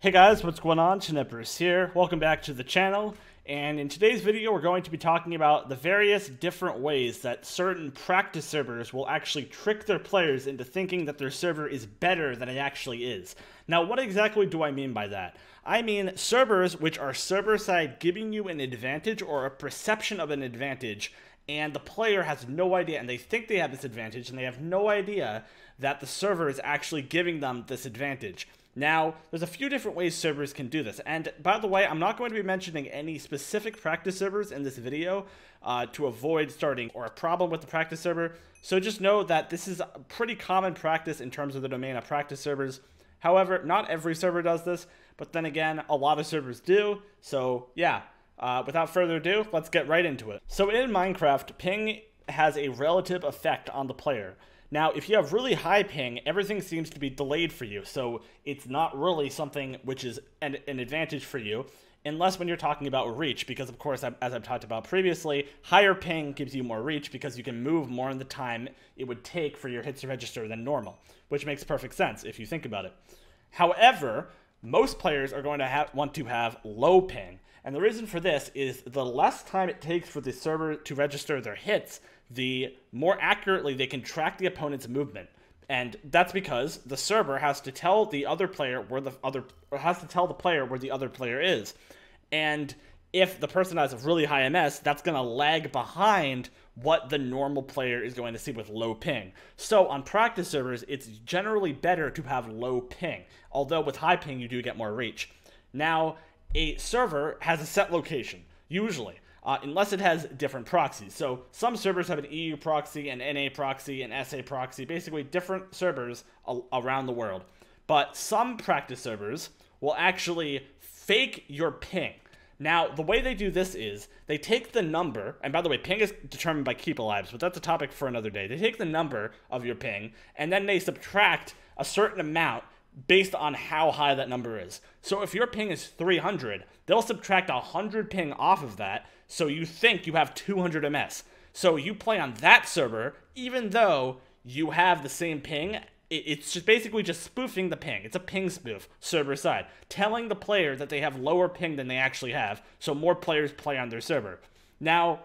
Hey guys, what's going on? Chinippers here. Welcome back to the channel. And in today's video, we're going to be talking about the various different ways that certain practice servers will actually trick their players into thinking that their server is better than it actually is. Now, what exactly do I mean by that? I mean servers which are server-side giving you an advantage or a perception of an advantage, and the player has no idea, and they think they have this advantage, and they have no idea that the server is actually giving them this advantage. Now, there's a few different ways servers can do this, and by the way, I'm not going to be mentioning any specific practice servers in this video to avoid starting or a problem with the practice server, so just know that this is a pretty common practice in terms of the domain of practice servers. However, not every server does this, but then again, a lot of servers do, so yeah. Without further ado, let's get right into it. So in Minecraft, ping has a relative effect on the player. Now, if you have really high ping, everything seems to be delayed for you, so it's not really something which is an advantage for you, unless when you're talking about reach, because of course, as I've talked about previously, higher ping gives you more reach because you can move more in the time it would take for your hits to register than normal, which makes perfect sense if you think about it. However, most players are going to want to have low ping, and the reason for this is the less time it takes for the server to register their hits, the more accurately they can track the opponent's movement. And that's because the server has to tell the other player where the player where the other player is. And if the person has a really high MS, that's going to lag behind what the normal player is going to see with low ping. So on practice servers, it's generally better to have low ping, although with high ping you do get more reach. Now, a server has a set location, usually. Unless it has different proxies. So some servers have an EU proxy, an NA proxy, an SA proxy, basically different servers around the world. But some practice servers will actually fake your ping. Now, the way they do this is they take the number, and by the way, ping is determined by keep alives, but that's a topic for another day. They take the number of your ping, and then they subtract a certain amount based on how high that number is. So if your ping is 300, they'll subtract 100 ping off of that, so you think you have 200 MS. So you play on that server, even though you have the same ping, it's just basically just spoofing the ping. It's a ping spoof, server side, telling the player that they have lower ping than they actually have, so more players play on their server. Now,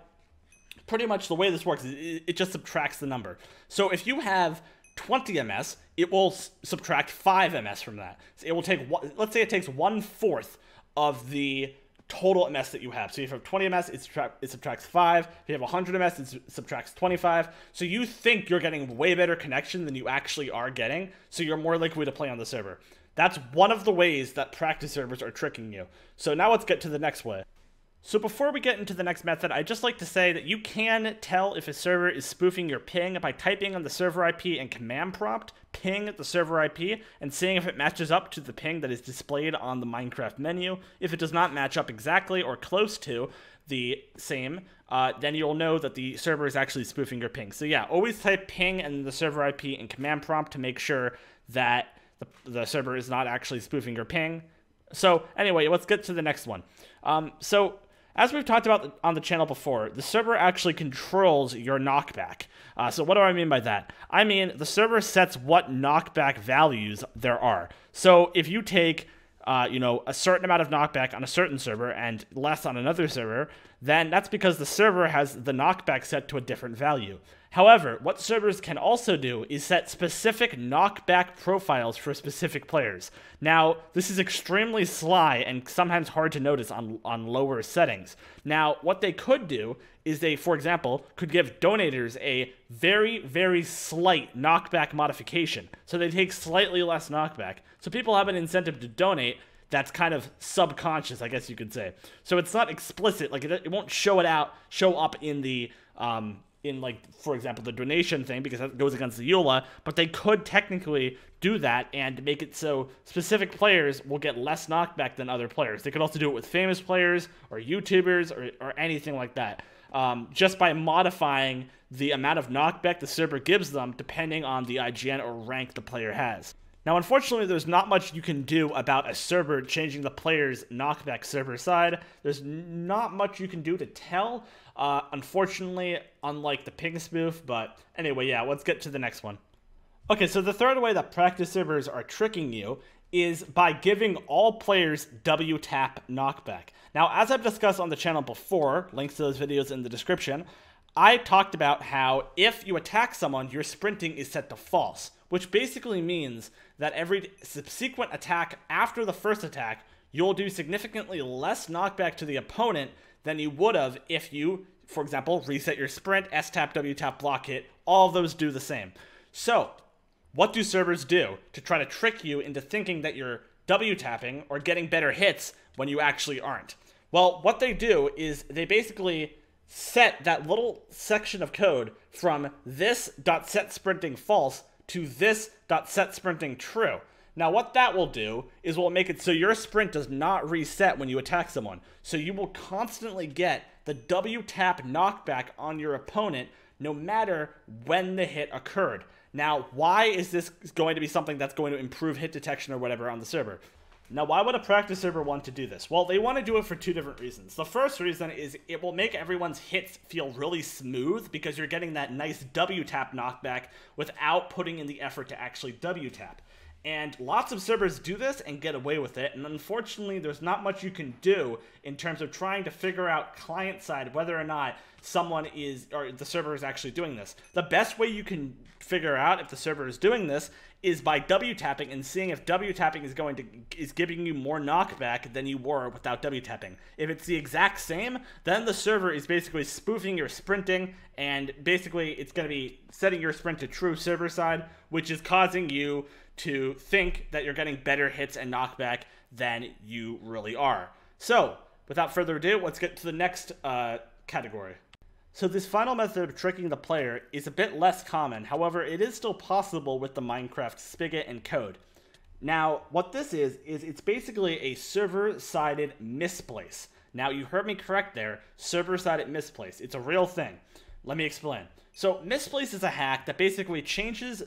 pretty much the way this works is it just subtracts the number. So if you have 20 MS, it will subtract 5 MS from that. So it will take, let's say it takes 1/4 of the total MS that you have. So if you have 20 MS, it subtracts 5. If you have 100 MS, it subtracts 25. So you think you're getting way better connection than you actually are getting, so you're more likely to play on the server. That's one of the ways that practice servers are tricking you. So now let's get to the next way. So before we get into the next method, I'd just like to say that you can tell if a server is spoofing your ping by typing on the server IP and command prompt, ping the server IP, and seeing if it matches up to the ping that is displayed on the Minecraft menu. If it does not match up exactly or close to the same, then you'll know that the server is actually spoofing your ping. So yeah, always type ping and the server IP and command prompt to make sure that the server is not actually spoofing your ping. So anyway, let's get to the next one. As we've talked about on the channel before, the server actually controls your knockback. So what do I mean by that? I mean, the server sets what knockback values there are. So if you take, a certain amount of knockback on a certain server and less on another server, then that's because the server has the knockback set to a different value. However, what servers can also do is set specific knockback profiles for specific players. Now, this is extremely sly and sometimes hard to notice on lower settings. Now, what they could do is they, for example, could give donators a very, very slight knockback modification. So they take slightly less knockback. So people have an incentive to donate that's kind of subconscious, I guess you could say. So it's not explicit, like it won't show up in the, for example, the donation thing, because that goes against the EULA, but they could technically do that and make it so specific players will get less knockback than other players. They could also do it with famous players or YouTubers or anything like that, just by modifying the amount of knockback the server gives them depending on the IGN or rank the player has. Now, unfortunately, there's not much you can do about a server changing the player's knockback server side. There's not much you can do to tell, unfortunately, unlike the ping spoof. But anyway, yeah, let's get to the next one. Okay, so the third way that practice servers are tricking you is by giving all players WTap knockback. Now, as I've discussed on the channel before, links to those videos in the description, I talked about how if you attack someone, your sprinting is set to false, which basically means that every subsequent attack after the first attack, you'll do significantly less knockback to the opponent than you would have if you, for example, reset your sprint, S-tap, W-tap, block hit. All of those do the same. So, what do servers do to try to trick you into thinking that you're W-tapping or getting better hits when you actually aren't? Well, what they do is they basically set that little section of code from this.setSprinting false to this.setSprinting true. Now, what that will do is will make it so your sprint does not reset when you attack someone. So you will constantly get the W-tap knockback on your opponent no matter when the hit occurred. Now, why is this going to be something that's going to improve hit detection or whatever on the server? Now, why would a practice server want to do this? Well, they want to do it for two different reasons. The first reason is it will make everyone's hits feel really smooth because you're getting that nice W-tap knockback without putting in the effort to actually W-tap. And lots of servers do this and get away with it, and unfortunately there's not much you can do in terms of trying to figure out client side whether or not someone is, or the server is actually doing this. The best way you can figure out if the server is doing this is by W-tapping and seeing if W-tapping is giving you more knockback than you were without W-tapping. If it's the exact same, then the server is basically spoofing your sprinting, and basically it's going to be setting your sprint to true server side, which is causing you to think that you're getting better hits and knockback than you really are. So, without further ado, let's get to the next category. So this final method of tricking the player is a bit less common, however, it is still possible with the Minecraft spigot and code. Now, what this is it's basically a server-sided misplace. Now, you heard me correct there, server-sided misplace. It's a real thing. Let me explain. So, Misplace is a hack that basically changes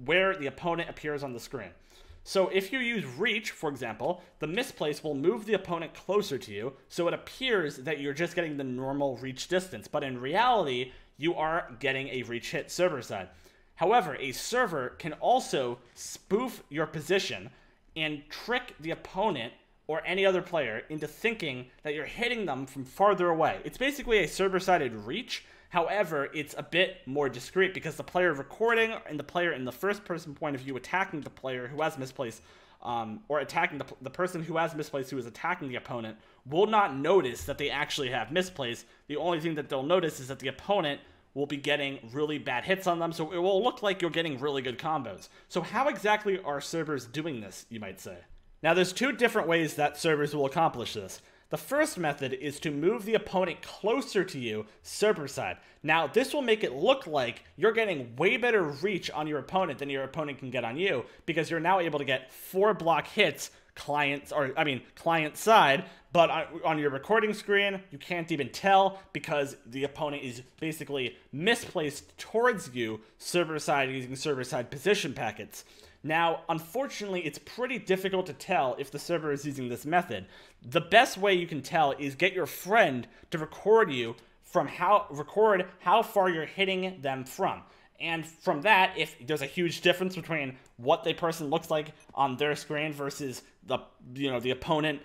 where the opponent appears on the screen. So, if you use Reach, for example, the Misplace will move the opponent closer to you, so it appears that you're just getting the normal reach distance, but in reality, you are getting a reach hit server side. However, a server can also spoof your position and trick the opponent or any other player into thinking that you're hitting them from farther away. It's basically a server-sided reach. However, it's a bit more discreet because the player recording and the player in the first-person point of view attacking the player who has misplaced, or attacking the person who has misplaced who is attacking the opponent will not notice that they actually have misplaced. The only thing that they'll notice is that the opponent will be getting really bad hits on them, so it will look like you're getting really good combos. So how exactly are servers doing this, you might say? Now, there's two different ways that servers will accomplish this. The first method is to move the opponent closer to you, server side. Now, this will make it look like you're getting way better reach on your opponent than your opponent can get on you, because you're now able to get 4 block hits client side, but on your recording screen, you can't even tell because the opponent is basically misplaced towards you, server side, using server side position packets. Now, unfortunately, it's pretty difficult to tell if the server is using this method. The best way you can tell is get your friend to record how far you're hitting them from. And from that, if there's a huge difference between what the person looks like on their screen versus the opponent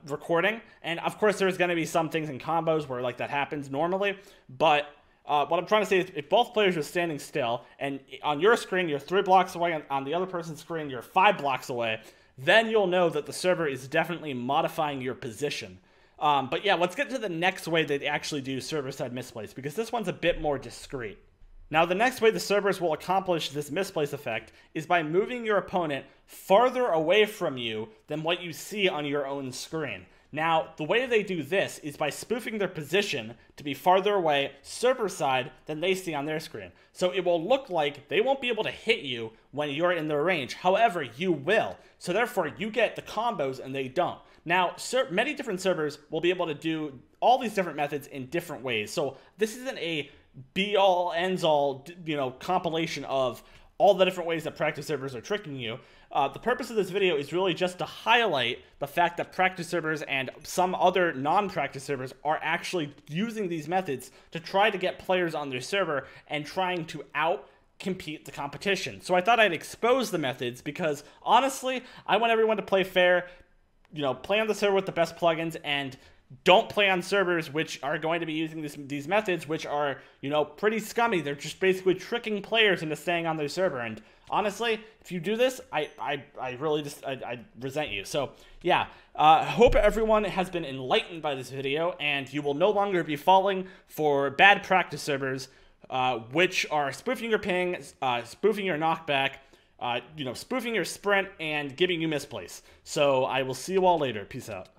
recording, and of course there's going to be some things in combos where like that happens normally, but what I'm trying to say is if both players are standing still, and on your screen you're 3 blocks away, and on the other person's screen you're 5 blocks away, then you'll know that the server is definitely modifying your position. But yeah, let's get to the next way they actually do server-side misplace, because this one's a bit more discreet. Now, the next way the servers will accomplish this misplace effect is by moving your opponent farther away from you than what you see on your own screen. Now, the way they do this is by spoofing their position to be farther away server side than they see on their screen. So it will look like they won't be able to hit you when you're in their range. However, you will. So therefore, you get the combos and they don't. Now, many different servers will be able to do all these different methods in different ways. So this isn't a be-all, ends-all, compilation of all the different ways that practice servers are tricking you. The purpose of this video is really just to highlight the fact that practice servers and some other non-practice servers are actually using these methods to try to get players on their server and trying to compete the competition. So I thought I'd expose the methods because honestly, I want everyone to play fair, play on the server with the best plugins, and don't play on servers which are going to be using these methods, which are, pretty scummy. They're just basically tricking players into staying on their server. And honestly, if you do this, I really I resent you. So yeah, hope everyone has been enlightened by this video, and you will no longer be falling for bad practice servers, which are spoofing your ping, spoofing your knockback, spoofing your sprint, and giving you misplace. So I will see you all later. Peace out.